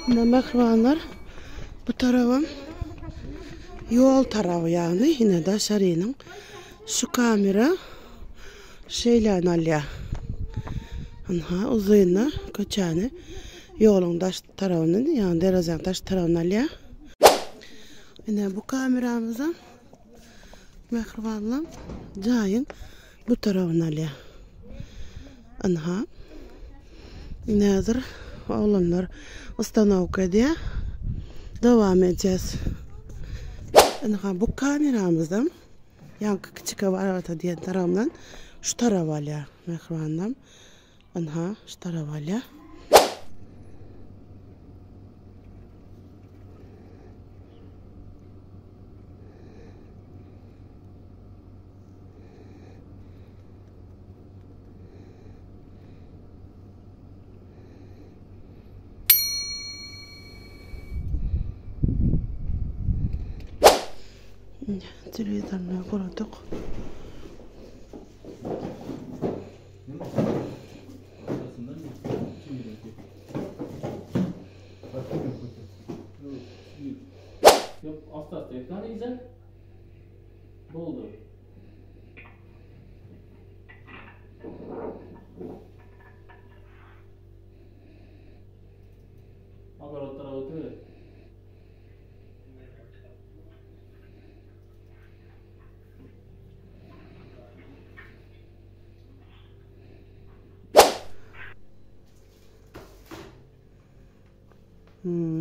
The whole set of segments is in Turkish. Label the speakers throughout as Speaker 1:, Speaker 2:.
Speaker 1: Mehribanlar, bu tarafım yol tarafı yani yine de şarının şu kamera şeylerin alya. Anha uzayına köçeni yolun taş tarafının yani derezen taş tarafının alya. Yine bu kameramızın mehribanlar cayın bu tarafın alya. Anha nedir? Oğlanlar ustanovka diye devam edeceğiz. Anha bu kameramızdan yankı küçük arabata diyen tarafından şu taraf alya mehribanlar. Anha şu taraf alya. Televizorunu kurduk.
Speaker 2: Hasta ekranı izle. Ne oldu? Aparatlara otur.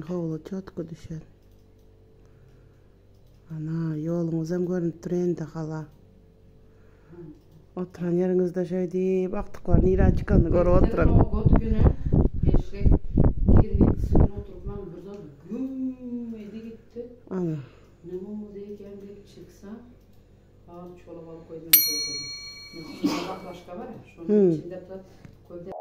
Speaker 1: Havlu çatko düşer. Ana yolumuz hem görünüp duruyor da hala. Oturan yerinizde şey deyip baktık var nira çıkanı görü oturan.
Speaker 3: O günü eşek 27'si gün oturup ben burada güm edi gitti.
Speaker 1: Ana.
Speaker 3: Ne mumu deyken bir çıksa ağır çolak alıp koydum şöyle koydum. Şimdi başka var ya şunun içinde koydum.